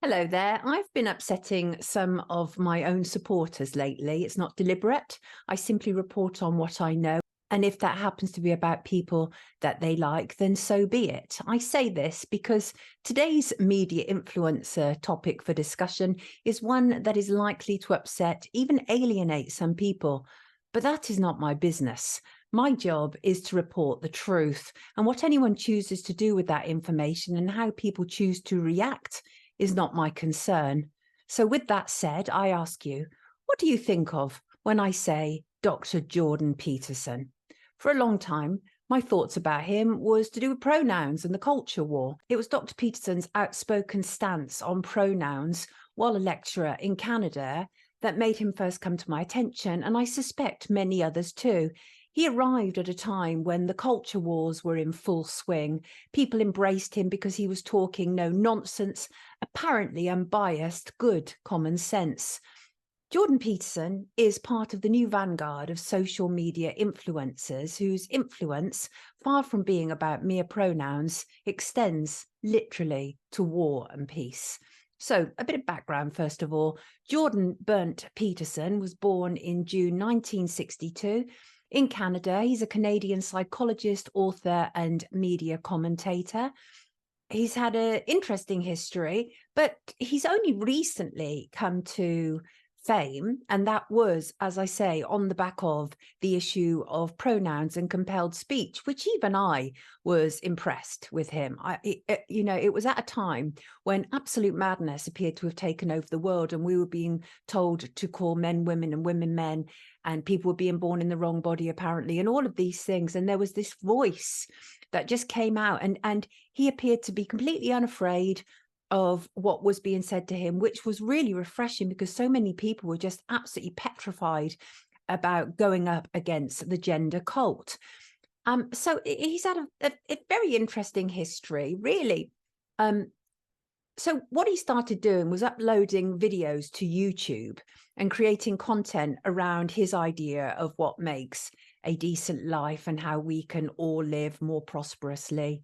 Hello there. I've been upsetting some of my own supporters lately. It's not deliberate. I simply report on what I know. And if that happens to be about people that they like, then so be it. I say this because today's media influencer topic for discussion is one that is likely to upset, even alienate some people. But that is not my business. My job is to report the truth, and what anyone chooses to do with that information and how people choose to react is not my concern. So with that said, I ask you, what do you think of when I say Dr. Jordan Peterson? For a long time, my thoughts about him was to do with pronouns and the culture war. It was Dr. Peterson's outspoken stance on pronouns while a lecturer in Canada that made him first come to my attention, and I suspect many others too. He arrived at a time when the culture wars were in full swing. People embraced him because he was talking no nonsense, apparently unbiased, good common sense. Jordan Peterson is part of the new vanguard of social media influencers whose influence, far from being about mere pronouns, extends literally to war and peace. So a bit of background, first of all. Jordan Burnt Peterson was born in June 1962 in Canada. He's a Canadian psychologist, author, and media commentator. He's had an interesting history, but he's only recently come to fame, and that was, as I say, on the back of the issue of pronouns and compelled speech, which even I was impressed with him. It was at a time when absolute madness appeared to have taken over the world, and we were being told to call men women and women men, and people were being born in the wrong body apparently, and all of these things. And there was this voice that just came out, and he appeared to be completely unafraid of what was being said to him, which was really refreshing because so many people were just absolutely petrified about going up against the gender cult. So he's had a very interesting history, really. So what he started doing was uploading videos to YouTube and creating content around his idea of what makes a decent life and how we can all live more prosperously.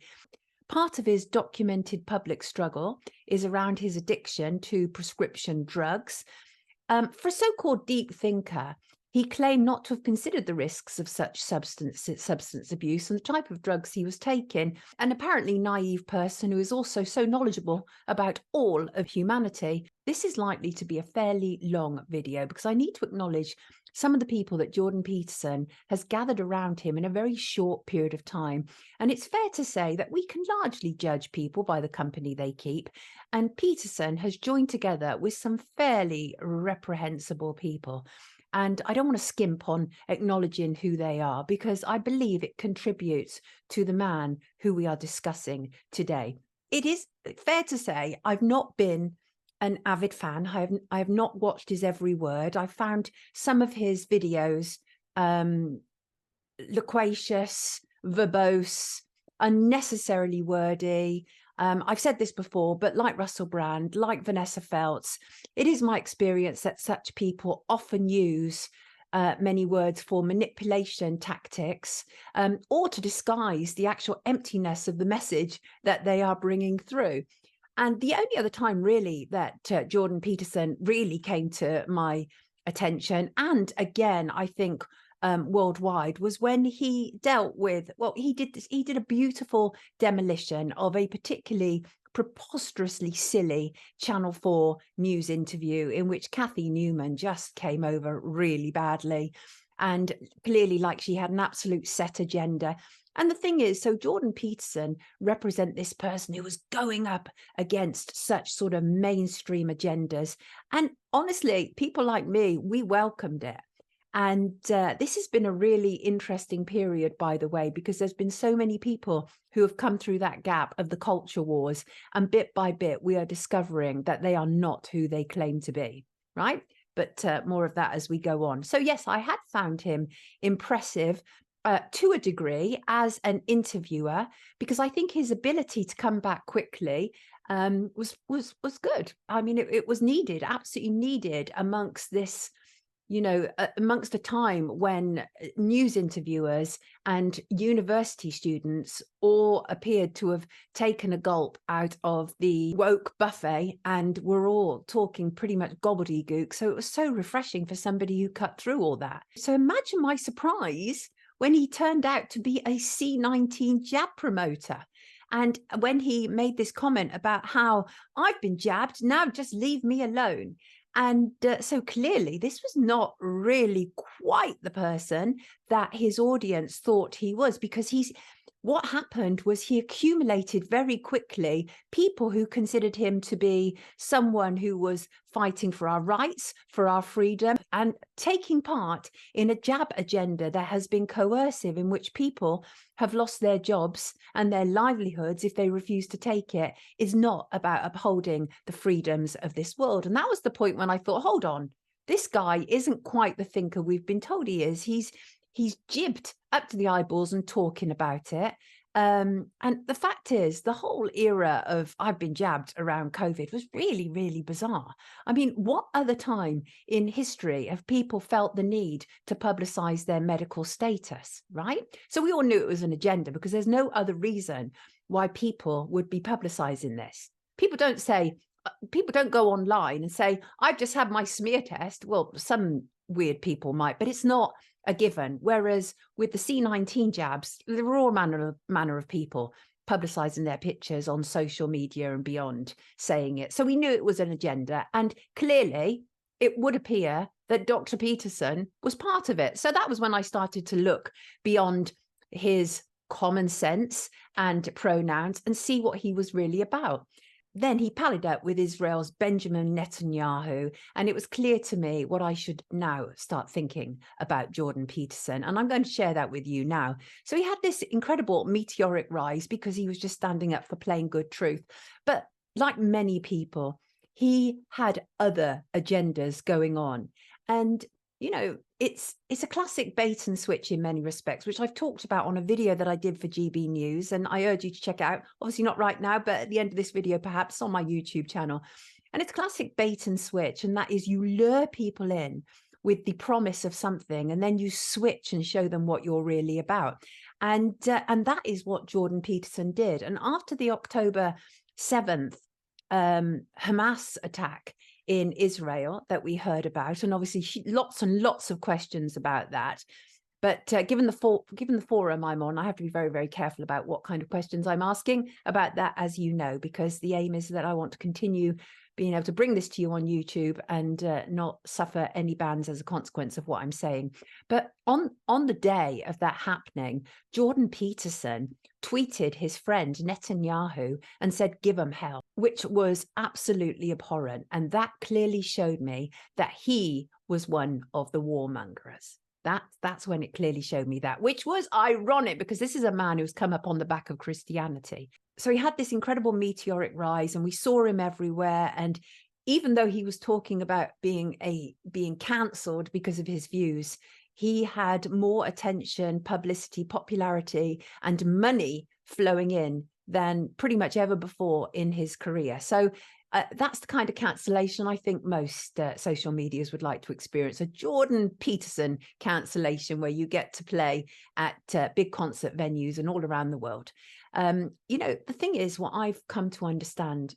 Part of his documented public struggle is around his addiction to prescription drugs. For a so-called deep thinker, he claimed not to have considered the risks of such substance abuse and the type of drugs he was taking. An apparently naive person who is also so knowledgeable about all of humanity. This is likely to be a fairly long video because I need to acknowledge some of the people that Jordan Peterson has gathered around him in a very short period of time. And it's fair to say that we can largely judge people by the company they keep. And Peterson has joined together with some fairly reprehensible people. And I don't want to skimp on acknowledging who they are because I believe it contributes to the man who we are discussing today. It is fair to say I've not been an avid fan. I have not watched his every word. I found some of his videos loquacious, verbose, unnecessarily wordy. I've said this before, but like Russell Brand, like Vanessa Feltz, it is my experience that such people often use many words for manipulation tactics or to disguise the actual emptiness of the message that they are bringing through. And the only other time really that Jordan Peterson really came to my attention, and again, I think worldwide, was when he dealt with, well, he did a beautiful demolition of a particularly preposterously silly Channel 4 news interview in which Kathy Newman just came over really badly and clearly like she had an absolute set agenda. And the thing is, so Jordan Peterson represent this person who was going up against such sort of mainstream agendas. And honestly, people like me, we welcomed it. And this has been a really interesting period, by the way, because there's been so many people who have come through that gap of the culture wars. And bit by bit, we are discovering that they are not who they claim to be, right? But more of that as we go on. So yes, I had found him impressive to a degree as an interviewer, because I think his ability to come back quickly was good. I mean, it was needed, absolutely needed amongst this amongst a time when news interviewers and university students all appeared to have taken a gulp out of the woke buffet and were all talking pretty much gobbledygook. So it was so refreshing for somebody who cut through all that. So imagine my surprise when he turned out to be a C-19 jab promoter. And when he made this comment about how I've been jabbed, now just leave me alone. And so clearly this was not really quite the person that his audience thought he was, because what happened was he accumulated very quickly people who considered him to be someone who was fighting for our rights, for our freedom, and taking part in a jab agenda that has been coercive, in which people have lost their jobs and their livelihoods if they refuse to take it, is not about upholding the freedoms of this world. And that was the point when I thought, hold on, this guy isn't quite the thinker we've been told he is. He's jibbed up to the eyeballs and talking about it. And the fact is, the whole era of I've been jabbed around COVID was really, really bizarre. I mean, what other time in history have people felt the need to publicize their medical status, right? So we all knew it was an agenda, because there's no other reason why people would be publicizing this. People don't go online and say, I've just had my smear test. Well, some weird people might, but it's not a given. Whereas with the C-19 jabs, there were all manner of people publicizing their pictures on social media and beyond, saying it. So we knew it was an agenda. And clearly it would appear that Dr. Peterson was part of it. So that was when I started to look beyond his common sense and pronouns and see what he was really about. Then he pallied up with Israel's Benjamin Netanyahu, and it was clear to me what I should now start thinking about Jordan Peterson. And I'm going to share that with you now. So he had this incredible meteoric rise because he was just standing up for plain good truth. But like many people, he had other agendas going on. And it's a classic bait and switch in many respects, which I've talked about on a video that I did for GB News, and I urge you to check it out. Obviously not right now, but at the end of this video, perhaps on my YouTube channel. And it's classic bait and switch, and that is you lure people in with the promise of something, and then you switch and show them what you're really about. And that is what Jordan Peterson did. And after the October 7th Hamas attack in Israel that we heard about, and obviously lots and lots of questions about that. But given the forum I'm on, I have to be very, very careful about what kind of questions I'm asking about that, as you know, because the aim is that I want to continue being able to bring this to you on YouTube and not suffer any bans as a consequence of what I'm saying. But on the day of that happening, Jordan Peterson tweeted his friend Netanyahu and said, "Give him hell," which was absolutely abhorrent. And that clearly showed me that he was one of the warmongers. That's when it clearly showed me that, which was ironic, because this is a man who's come up on the back of Christianity. So he had this incredible meteoric rise, and we saw him everywhere. And even though he was talking about being cancelled because of his views, he had more attention, publicity, popularity, and money flowing in than pretty much ever before in his career. So that's the kind of cancellation I think most social medias would like to experience, a Jordan Peterson cancellation where you get to play at big concert venues and all around the world. The thing is, what I've come to understand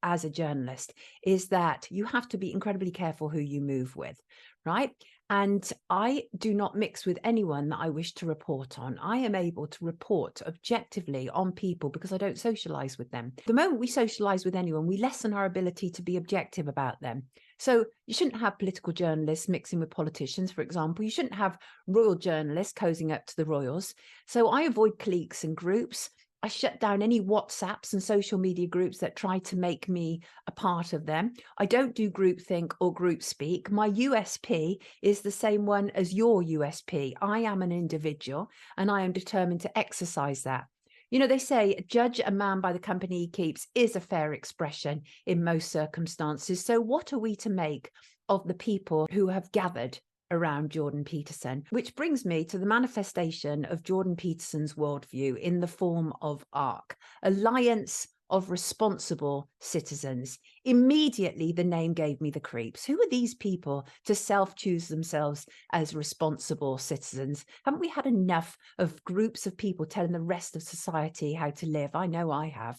as a journalist is that you have to be incredibly careful who you move with, right? And I do not mix with anyone that I wish to report on. I am able to report objectively on people because I don't socialize with them. The moment we socialize with anyone, we lessen our ability to be objective about them. So you shouldn't have political journalists mixing with politicians, for example. You shouldn't have royal journalists cozying up to the royals. So I avoid cliques and groups. I shut down any WhatsApps and social media groups that try to make me a part of them. I don't do groupthink or group speak. My USP is the same one as your USP. I am an individual and I am determined to exercise that. They say judge a man by the company he keeps is a fair expression in most circumstances. So what are we to make of the people who have gathered around Jordan Peterson? Which brings me to the manifestation of Jordan Peterson's worldview in the form of ARC, Alliance of responsible citizens. Immediately, the name gave me the creeps. Who are these people to self-choose themselves as responsible citizens? Haven't we had enough of groups of people telling the rest of society how to live? I know I have.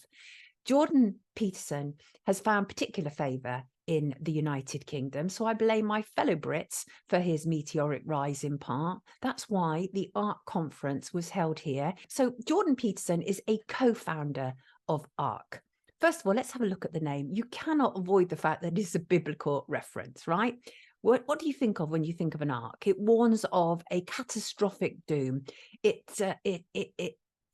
Jordan Peterson has found particular favour in the United Kingdom, so I blame my fellow Brits for his meteoric rise in part. That's why the ARC conference was held here. So Jordan Peterson is a co-founder of ARC. First of all, let's have a look at the name. You cannot avoid the fact that it's a biblical reference, right? What do you think of when you think of an ark? It warns of a catastrophic doom. It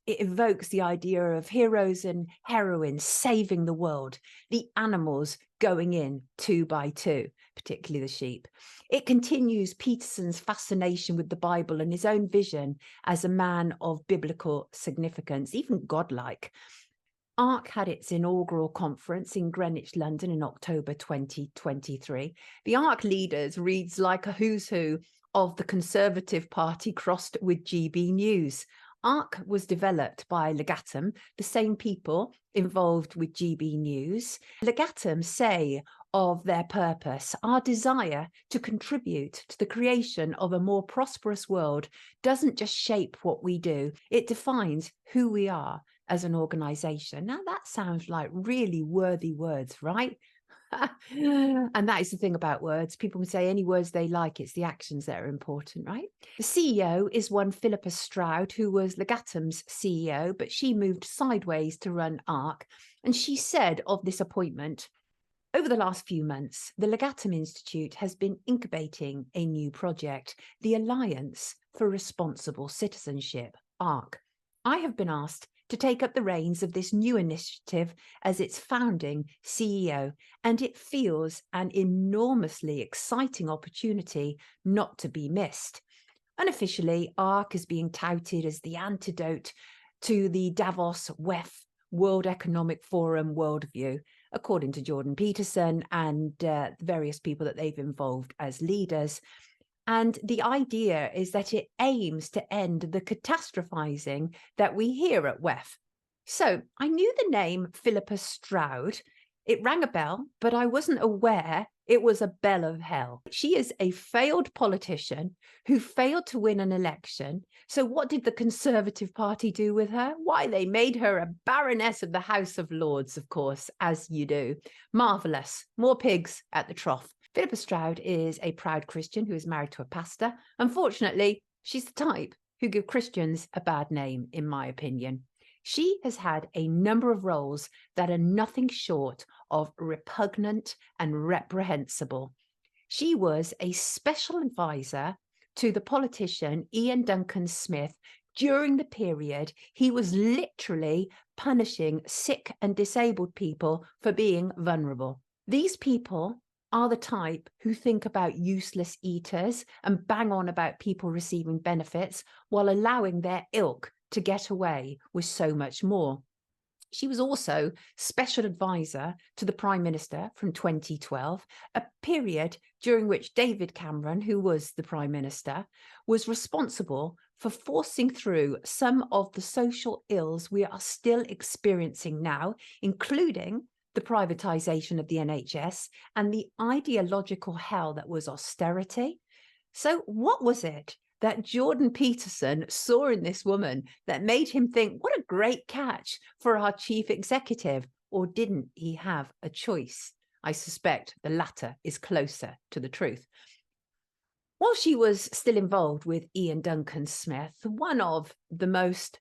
evokes the idea of heroes and heroines saving the world, the animals going in 2 by 2, particularly the sheep. It continues Peterson's fascination with the Bible and his own vision as a man of biblical significance, even godlike. ARC had its inaugural conference in Greenwich, London in October 2023. The ARC leaders reads like a who's who of the Conservative Party crossed with GB News. ARC was developed by Legatum, the same people involved with GB News. Legatum say of their purpose, our desire to contribute to the creation of a more prosperous world doesn't just shape what we do, it defines who we are as an organisation. Now that sounds like really worthy words, right? And that is the thing about words. People can say any words they like. It's the actions that are important, right? The CEO is one Philippa Stroud, who was Legatum's CEO, but she moved sideways to run ARC. And she said of this appointment, over the last few months, the Legatum Institute has been incubating a new project, the Alliance for Responsible Citizenship, ARC. I have been asked to take up the reins of this new initiative as its founding CEO, and it feels an enormously exciting opportunity not to be missed. Unofficially, ARC is being touted as the antidote to the Davos WEF World Economic Forum worldview, according to Jordan Peterson and the various people that they've involved as leaders. And the idea is that it aims to end the catastrophizing that we hear at WEF. So I knew the name Philippa Stroud. It rang a bell, but I wasn't aware it was a bell of hell. She is a failed politician who failed to win an election. So what did the Conservative Party do with her? Why, they made her a Baroness of the House of Lords, of course, as you do. Marvellous. More pigs at the trough. Philippa Stroud is a proud Christian who is married to a pastor. Unfortunately, she's the type who give Christians a bad name, in my opinion. She has had a number of roles that are nothing short of repugnant and reprehensible. She was a special advisor to the politician Ian Duncan Smith during the period he was literally punishing sick and disabled people for being vulnerable. These people are the type who think about useless eaters and bang on about people receiving benefits while allowing their ilk to get away with so much more. She was also special advisor to the Prime Minister from 2012, a period during which David Cameron, who was the Prime Minister, was responsible for forcing through some of the social ills we are still experiencing now, including the privatisation of the NHS and the ideological hell that was austerity. So what was it that Jordan Peterson saw in this woman that made him think, what a great catch for our chief executive? Or didn't he have a choice? I suspect the latter is closer to the truth. While she was still involved with Ian Duncan Smith, one of the most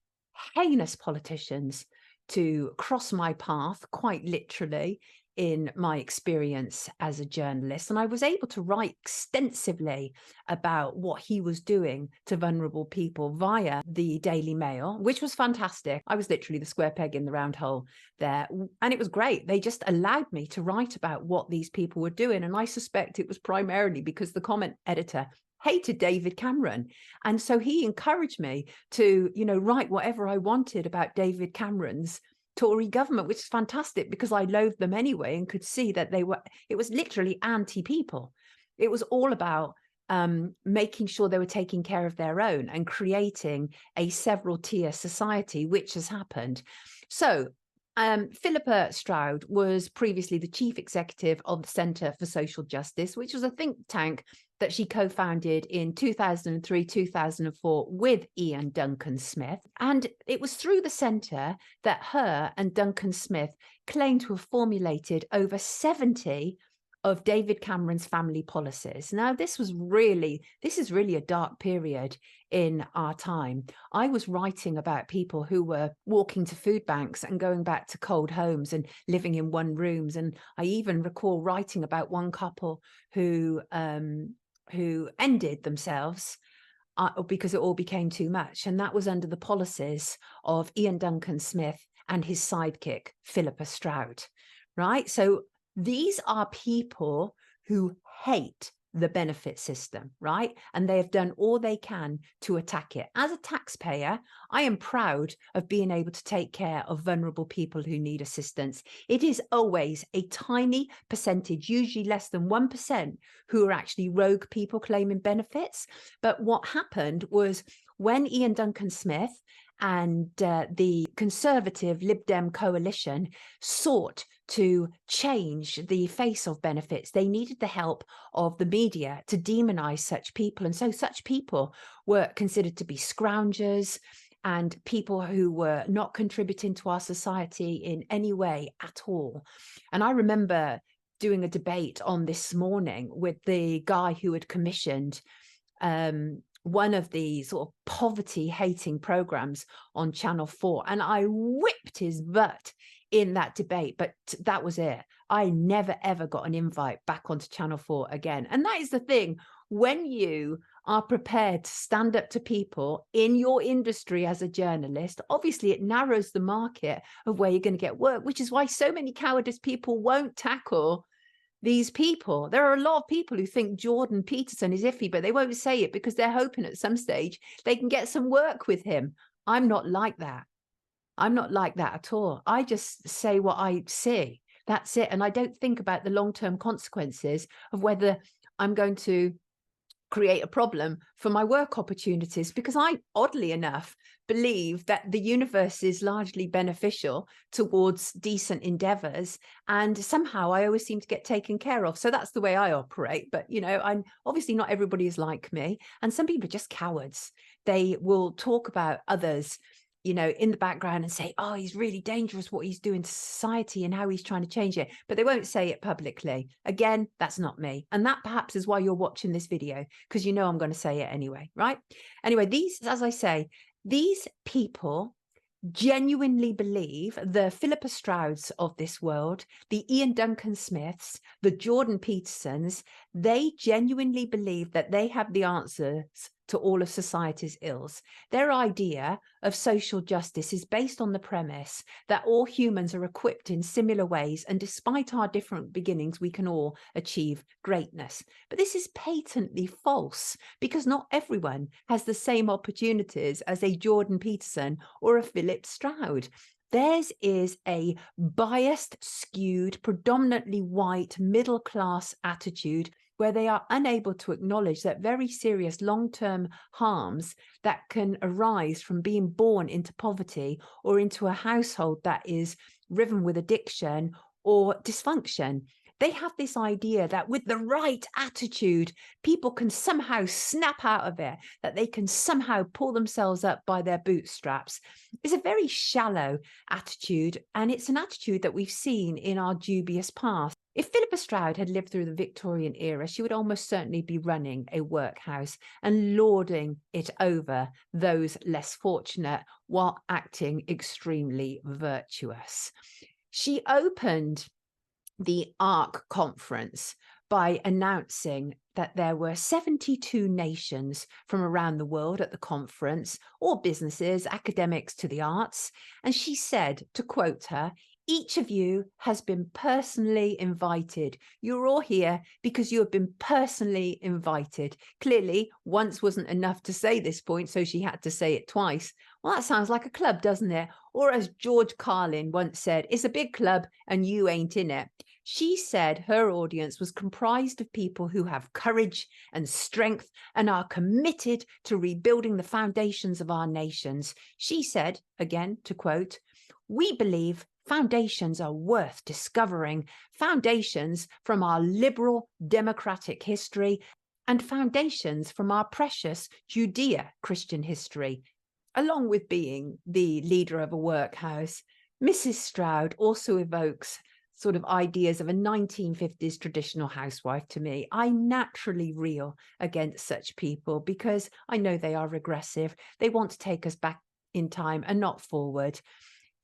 heinous politicians to cross my path, quite literally, in my experience as a journalist. And I was able to write extensively about what he was doing to vulnerable people via the Daily Mail, which was fantastic. I was literally the square peg in the round hole there. And it was great. They just allowed me to write about what these people were doing. And I suspect it was primarily because the comment editor hated David Cameron. And so he encouraged me to, write whatever I wanted about David Cameron's Tory government, which is fantastic because I loathed them anyway and could see that it was literally anti-people. It was all about making sure they were taking care of their own and creating a several tier society, which has happened. So Philippa Stroud was previously the chief executive of the Centre for Social Justice, which was a think tank that she co-founded in 2003, 2004 with Ian Duncan Smith. And it was through the centre that her and Duncan Smith claimed to have formulated over 70 of David Cameron's family policies. Now, this is really a dark period in our time. I was writing about people who were walking to food banks and going back to cold homes and living in one rooms. And I even recall writing about one couple who ended themselves because it all became too much. And that was under the policies of Ian Duncan Smith and his sidekick, Philippa Stroud, right? So these are people who hate the benefit system, right? And they have done all they can to attack it. As a taxpayer, I am proud of being able to take care of vulnerable people who need assistance. It is always a tiny percentage, usually less than 1%, who are actually rogue people claiming benefits. But what happened was when Ian Duncan Smith and the Conservative Lib Dem coalition sought to change the face of benefits, they needed the help of the media to demonize such people. And so such people were considered to be scroungers and people who were not contributing to our society in any way at all. And I remember doing a debate on This Morning with the guy who had commissioned one of the sort of poverty-hating programs on Channel 4. And I whipped his butt in that debate, but that was it. I never, ever got an invite back onto Channel 4 again. And that is the thing. When you are prepared to stand up to people in your industry as a journalist, obviously it narrows the market of where you're going to get work, which is why so many cowardice people won't tackle these people. There are a lot of people who think Jordan Peterson is iffy, but they won't say it because they're hoping at some stage they can get some work with him. I'm not like that. I'm not like that at all. I just say what I see. That's it. And I don't think about the long-term consequences of whether I'm going to create a problem for my work opportunities, because I, oddly enough, believe that the universe is largely beneficial towards decent endeavors, and somehow I always seem to get taken care of. So that's the way I operate. But, you know, I'm obviously not everybody is like me, and some people are just cowards. They will talk about others, you know, in the background and say, oh, he's really dangerous what he's doing to society and how he's trying to change it. But they won't say it publicly. Again, that's not me. And that perhaps is why you're watching this video, because you know I'm going to say it anyway, right? Anyway, these, as I say, these people genuinely believe, the Philippa Strouds of this world, the Ian Duncan Smiths, the Jordan Petersons, they genuinely believe that they have the answers to all of society's ills. Their idea of social justice is based on the premise that all humans are equipped in similar ways, and despite our different beginnings, we can all achieve greatness. But this is patently false, because not everyone has the same opportunities as a Jordan Peterson or a Philip Stroud. Theirs is a biased, skewed, predominantly white, middle-class attitude where they are unable to acknowledge that very serious long-term harms that can arise from being born into poverty or into a household that is riven with addiction or dysfunction. They have this idea that with the right attitude, people can somehow snap out of it, that they can somehow pull themselves up by their bootstraps. It's a very shallow attitude, and it's an attitude that we've seen in our dubious past. If Philippa Stroud had lived through the Victorian era, she would almost certainly be running a workhouse and lording it over those less fortunate while acting extremely virtuous. She opened the ARC conference by announcing that there were 72 nations from around the world at the conference, all businesses, academics to the arts. And she said, to quote her, "Each of you has been personally invited. You're all here because you have been personally invited." Clearly, once wasn't enough to say this point, so she had to say it twice. Well, that sounds like a club, doesn't it? Or as George Carlin once said, it's a big club and you ain't in it. She said her audience was comprised of people who have courage and strength and are committed to rebuilding the foundations of our nations. She said, again, to quote, "We believe Foundations are worth discovering. Foundations from our liberal democratic history and foundations from our precious Judeo-Christian history. Along with being the leader of a workhouse, Mrs. Stroud also evokes sort of ideas of a 1950s traditional housewife to me. I naturally reel against such people because I know they are regressive. They want to take us back in time and not forward.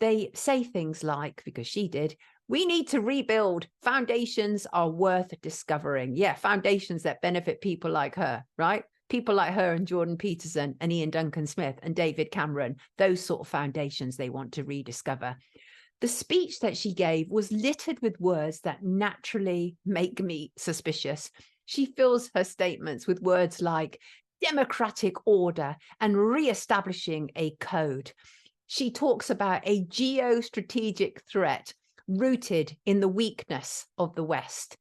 They say things like, because she did, we need to rebuild. Foundations are worth discovering. Yeah, foundations that benefit people like her, right? People like her and Jordan Peterson and Ian Duncan Smith and David Cameron, those sort of foundations they want to rediscover. The speech that she gave was littered with words that naturally make me suspicious. She fills her statements with words like democratic order and re-establishing a code. She talks about a geostrategic threat rooted in the weakness of the West,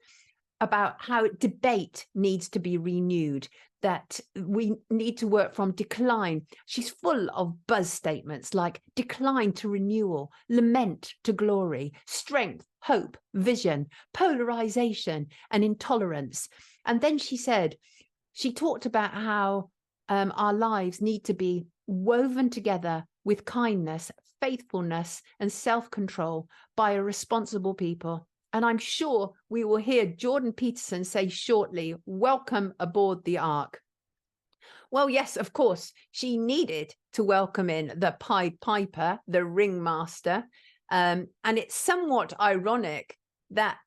about how debate needs to be renewed, that we need to work from decline. She's full of buzz statements like decline to renewal, lament to glory, strength, hope, vision, polarization, and intolerance. And then she talked about how our lives need to be woven together with kindness, faithfulness, and self-control by a responsible people. And I'm sure we will hear Jordan Peterson say shortly, welcome aboard the Ark. Well, yes, of course, she needed to welcome in the Pied Piper, the ringmaster. And it's somewhat ironic that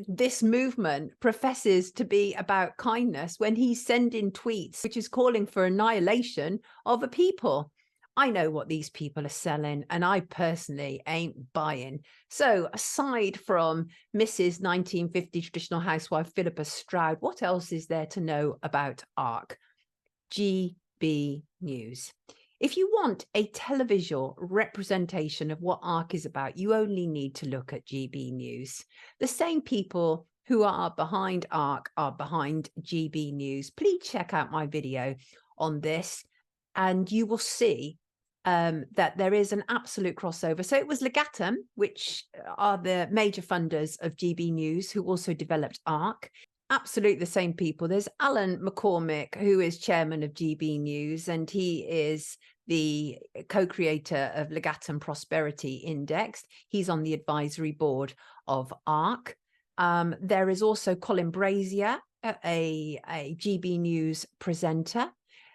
this movement professes to be about kindness when he's sending tweets, which is calling for annihilation of a people. I know what these people are selling, and I personally ain't buying. So aside from Mrs. 1950 traditional housewife Philippa Stroud, what else is there to know about ARC? GB News. If you want a televisual representation of what ARC is about, you only need to look at GB News. The same people who are behind ARC are behind GB News. Please check out my video on this, and you will see that there is an absolute crossover. So it was Legatum, which are the major funders of GB News, who also developed ARC. Absolutely the same people. There's Alan McCormick, who is chairman of GB News, and he is the co-creator of Legatum Prosperity Index. He's on the advisory board of ARC. There is also Colin Brazier, a GB News presenter.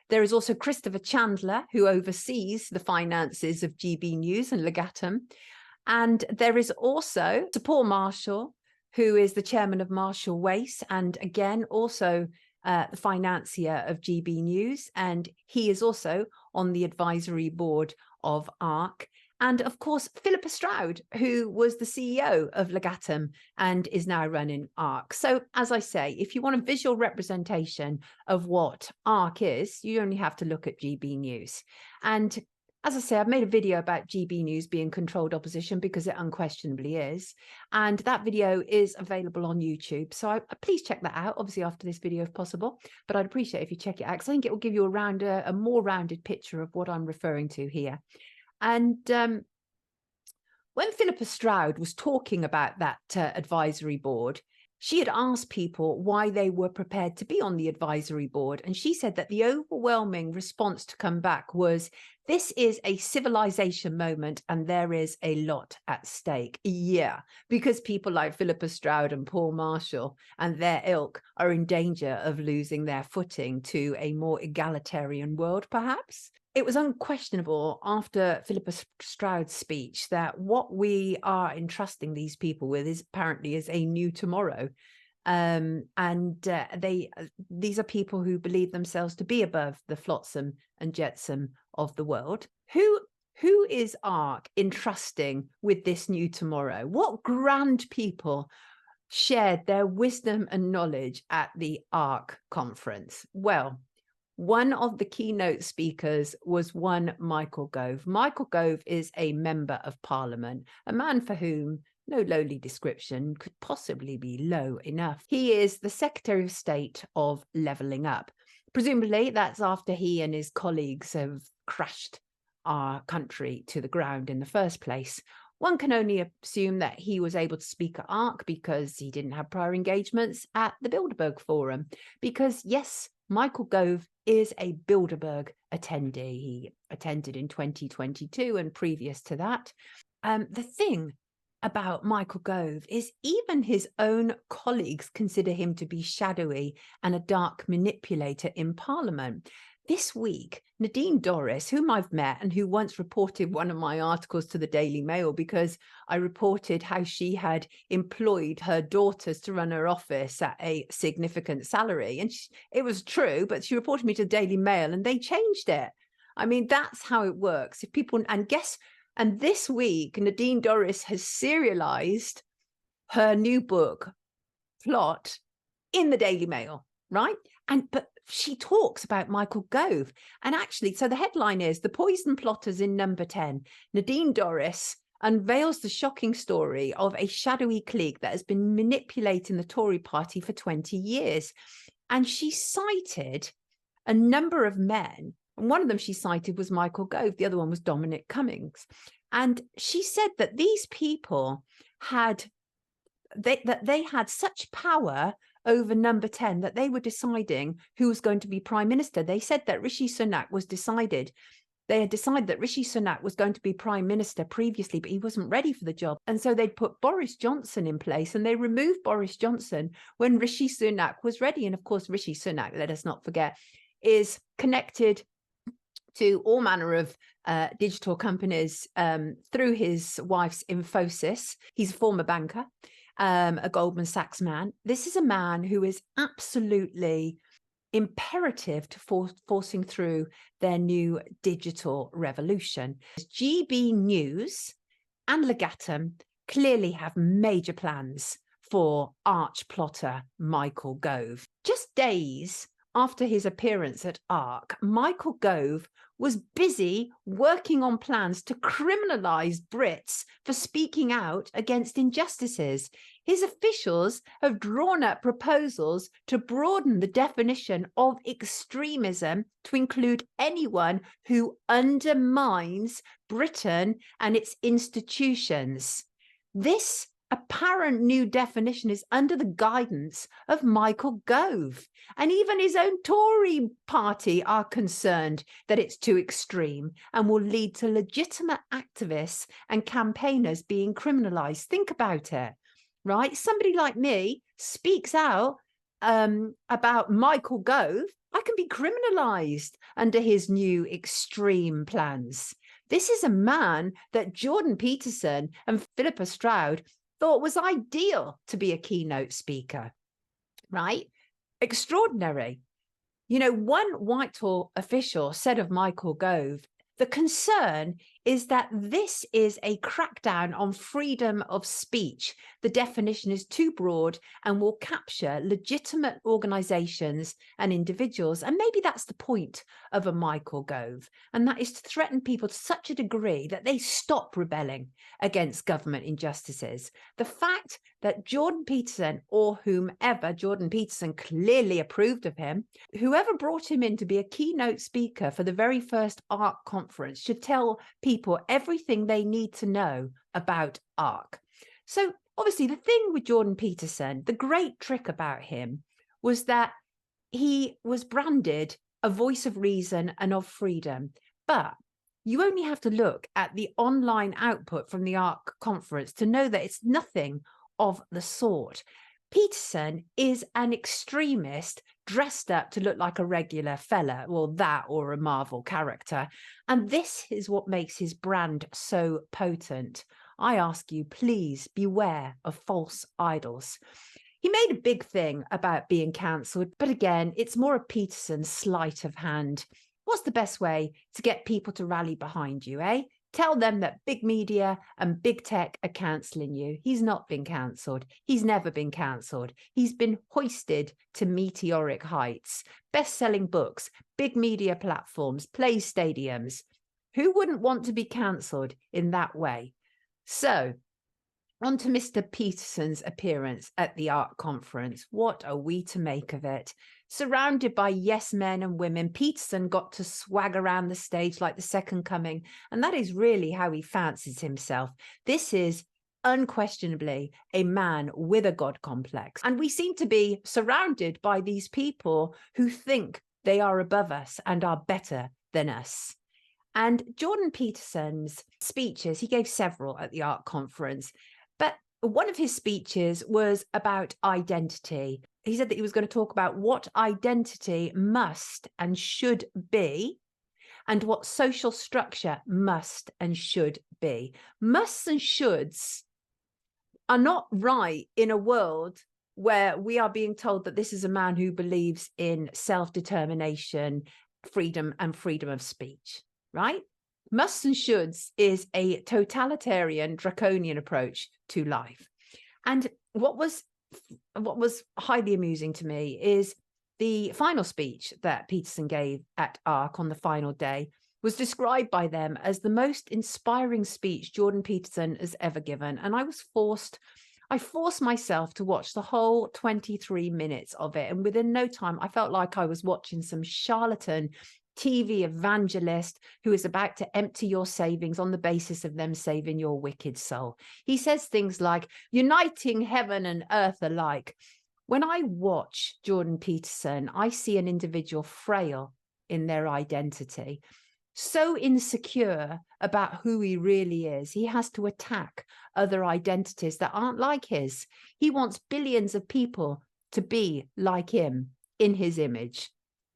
There is also Christopher Chandler, who oversees the finances of GB News and Legatum. And there is also Sir Paul Marshall, who is the chairman of Marshall Wace, and again, also the financier of GB News. And he is also on the advisory board of ARC. And of course, Philippa Stroud, who was the CEO of Legatum and is now running ARC. So as I say, if you want a visual representation of what ARC is, you only have to look at GB News. And as I say, I've made a video about GB News being controlled opposition because it unquestionably is. And that video is available on YouTube. So please check that out, obviously after this video if possible. But I'd appreciate if you check it out because I think it will give you a more rounded picture of what I'm referring to here. And when Philippa Stroud was talking about that advisory board, she had asked people why they were prepared to be on the advisory board. And she said that the overwhelming response to come back was, this is a civilization moment and there is a lot at stake. Yeah, because people like Philippa Stroud and Paul Marshall and their ilk are in danger of losing their footing to a more egalitarian world, perhaps. It was unquestionable after Philippa Stroud's speech that what we are entrusting these people with is apparently is a new tomorrow. These are people who believe themselves to be above the flotsam and jetsam of the world. Who is ARC entrusting with this new tomorrow? What grand people shared their wisdom and knowledge at the ARC conference? Well, one of the keynote speakers was one Michael Gove. Michael Gove is a member of Parliament, a man for whom no lowly description could possibly be low enough. He is the Secretary of State of Levelling Up. Presumably that's after he and his colleagues have crashed our country to the ground in the first place. One can only assume that he was able to speak at ARC because he didn't have prior engagements at the Bilderberg Forum. Because yes, Michael Gove is a Bilderberg attendee. He attended in 2022 and previous to that. The thing about Michael Gove is even his own colleagues consider him to be shadowy and a dark manipulator in Parliament. This week, Nadine Dorries, whom I've met and who once reported one of my articles to the Daily Mail because I reported how she had employed her daughters to run her office at a significant salary. And it was true, but she reported me to the Daily Mail and they changed it. I mean, that's how it works. If people, and this week, Nadine Dorries has serialized her new book, Plot, in the Daily Mail, right? But she talks about Michael Gove. And actually, so the headline is The Poison Plotters in Number 10. Nadine Dorries unveils the shocking story of a shadowy clique that has been manipulating the Tory party for 20 years. And she cited a number of men. And one of them she cited was Michael Gove. The other one was Dominic Cummings. And she said that these people had such power over Number 10 that they were deciding who was going to be prime minister. They said that Rishi Sunak was decided. They had decided that Rishi Sunak was going to be prime minister previously, but he wasn't ready for the job. And so they'd put Boris Johnson in place and they removed Boris Johnson when Rishi Sunak was ready. And of course, Rishi Sunak, let us not forget, is connected to all manner of digital companies through his wife's Infosys. He's a former banker. A Goldman Sachs man. This is a man who is absolutely imperative to forcing through their new digital revolution. GB News and Legatum clearly have major plans for arch plotter Michael Gove. Just days after his appearance at ARC, Michael Gove was busy working on plans to criminalise Brits for speaking out against injustices. His officials have drawn up proposals to broaden the definition of extremism to include anyone who undermines Britain and its institutions. This apparent new definition is under the guidance of Michael Gove. And even his own Tory party are concerned that it's too extreme and will lead to legitimate activists and campaigners being criminalised. Think about it, right? Somebody like me speaks out about Michael Gove, I can be criminalised under his new extreme plans. This is a man that Jordan Peterson and Philippa Stroud thought was ideal to be a keynote speaker, right? Extraordinary. You know, one Whitehall official said of Michael Gove, the concern is that this is a crackdown on freedom of speech. The definition is too broad and will capture legitimate organisations and individuals. And maybe that's the point of a Michael Gove, and that is to threaten people to such a degree that they stop rebelling against government injustices. The fact that Jordan Peterson, or whomever, Jordan Peterson clearly approved of him, whoever brought him in to be a keynote speaker for the very first ARC conference should tell people everything they need to know about ARC. So obviously the thing with Jordan Peterson, the great trick about him was that he was branded a voice of reason and of freedom. But you only have to look at the online output from the ARC conference to know that it's nothing of the sort. Peterson is an extremist dressed up to look like a regular fella, or a Marvel character. And this is what makes his brand so potent. I ask you, please beware of false idols. He made a big thing about being cancelled, but again, it's more a Peterson sleight of hand. What's the best way to get people to rally behind you, eh? Tell them that big media and big tech are cancelling you. He's not been cancelled. He's never been cancelled. He's been hoisted to meteoric heights. Best-selling books, big media platforms, play stadiums. Who wouldn't want to be cancelled in that way? So On to Mr. Peterson's appearance at the art conference. What are we to make of it? Surrounded by yes men and women, Peterson got to swag around the stage like the second coming, and that is really how he fancies himself. This is unquestionably a man with a God complex, and we seem to be surrounded by these people who think they are above us and are better than us. And Jordan Peterson's speeches, he gave several at the art conference, but one of his speeches was about identity. He said that he was going to talk about what identity must and should be, and what social structure must and should be. Musts and shoulds are not right in a world where we are being told that this is a man who believes in self-determination, freedom, and freedom of speech, right? Musts and shoulds is a totalitarian, draconian approach to life. And what was highly amusing to me is the final speech that Peterson gave at ARC on the final day was described by them as the most inspiring speech Jordan Peterson has ever given. And I forced myself to watch the whole 23 minutes of it. And within no time, I felt like I was watching some charlatan TV evangelist who is about to empty your savings on the basis of them saving your wicked soul. He says things like uniting heaven and earth alike. When I watch Jordan Peterson, I see an individual frail in their identity, so insecure about who he really is. He has to attack other identities that aren't like his. He wants billions of people to be like him in his image.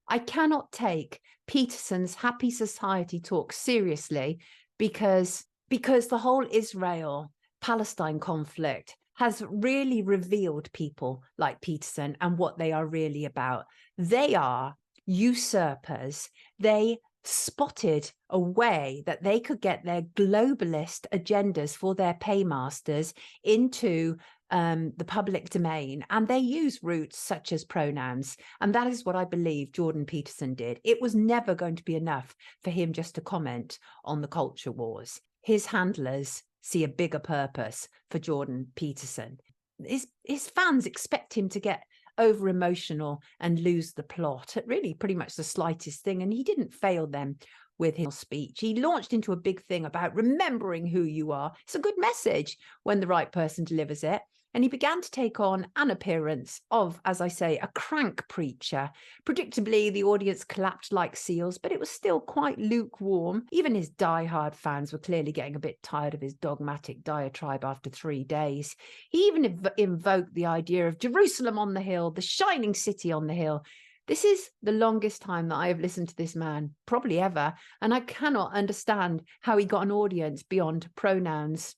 I cannot take Peterson's happy society talk seriously because the whole Israel-Palestine conflict has really revealed people like Peterson and what they are really about. They are usurpers. They spotted a way that they could get their globalist agendas for their paymasters into the public domain, and they use roots such as pronouns. And that is what I believe Jordan Peterson did. It was never going to be enough for him just to comment on the culture wars. His handlers see a bigger purpose for Jordan Peterson. His fans expect him to get over emotional and lose the plot at really pretty much the slightest thing, and he didn't fail them with his speech. He launched into a big thing about remembering who you are. It's a good message when the right person delivers it. And he began to take on an appearance of, as I say, a crank preacher. Predictably, the audience collapsed like seals, but it was still quite lukewarm. Even his die-hard fans were clearly getting a bit tired of his dogmatic diatribe after 3 days. He even invoked the idea of Jerusalem on the hill, the shining city on the hill. This is the longest time that I have listened to this man, probably ever, and I cannot understand how he got an audience beyond pronouns.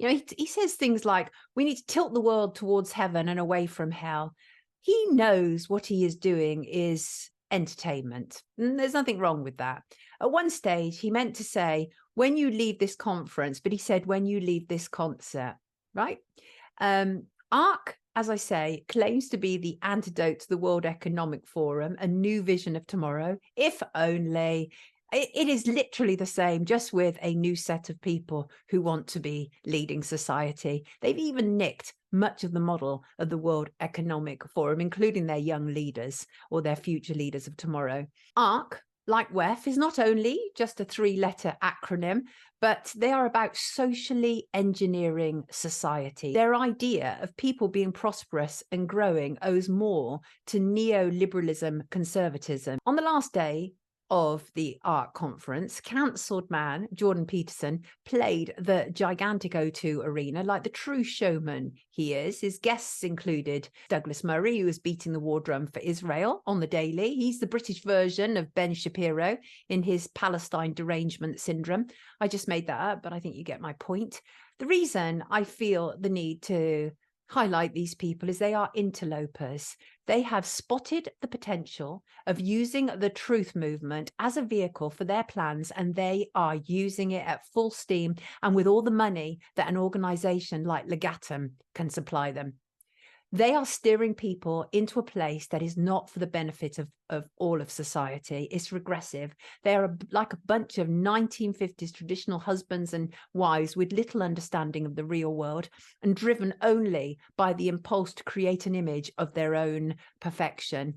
You know, he says things like, we need to tilt the world towards heaven and away from hell. He knows what he is doing is entertainment. And there's nothing wrong with that. At one stage, he meant to say, when you leave this conference, but he said, when you leave this concert, right? ARC, as I say, claims to be the antidote to the World Economic Forum, a new vision of tomorrow, if only. It is literally the same, just with a new set of people who want to be leading society. They've even nicked much of the model of the World Economic Forum, including their young leaders or their future leaders of tomorrow. ARC, like WEF, is not only just a 3-letter acronym, but they are about socially engineering society. Their idea of people being prosperous and growing owes more to neoliberalism conservatism. On the last day of the ARC conference, cancelled man Jordan Peterson played the gigantic O2 arena like the true showman he is. His guests included Douglas Murray, who was beating the war drum for Israel on the daily. He's the British version of Ben Shapiro in his Palestine derangement syndrome. I just made that up, but I think you get my point. The reason I feel the need to highlight these people is they are interlopers. They have spotted the potential of using the truth movement as a vehicle for their plans, and they are using it at full steam and with all the money that an organization like Legatum can supply them. They are steering people into a place that is not for the benefit of all of society. It's regressive. They are like a bunch of 1950s traditional husbands and wives with little understanding of the real world and driven only by the impulse to create an image of their own perfection.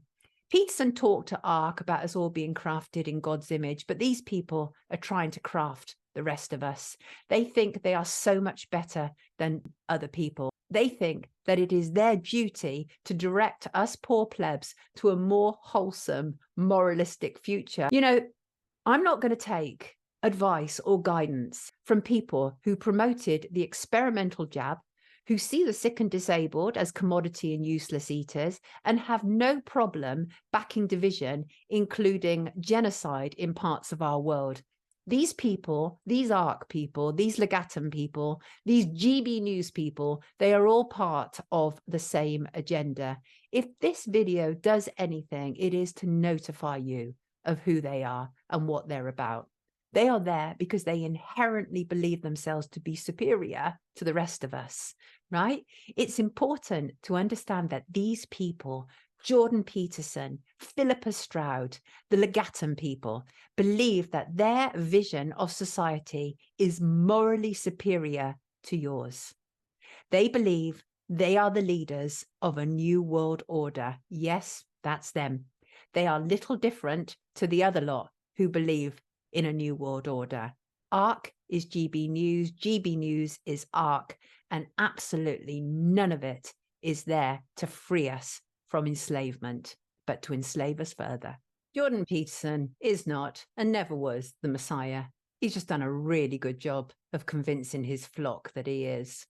Peterson talked to Ark about us all being crafted in God's image, but these people are trying to craft the rest of us. They think they are so much better than other people. They think that it is their duty to direct us poor plebs to a more wholesome, moralistic future. You know, I'm not going to take advice or guidance from people who promoted the experimental jab, who see the sick and disabled as commodity and useless eaters, and have no problem backing division, including genocide in parts of our world. These people, these ARC people, these Legatum people, these GB News people, they are all part of the same agenda. If this video does anything, it is to notify you of who they are and what they're about. They are there because they inherently believe themselves to be superior to the rest of us, right? It's important to understand that these people, Jordan Peterson, Philippa Stroud, the Legatum people, believe that their vision of society is morally superior to yours. They believe they are the leaders of a new world order. Yes, that's them. They are little different to the other lot who believe in a new world order. ARC is GB News, GB News is ARC, and absolutely none of it is there to free us from enslavement, but to enslave us further. Jordan Peterson is not and never was the Messiah. He's just done a really good job of convincing his flock that he is.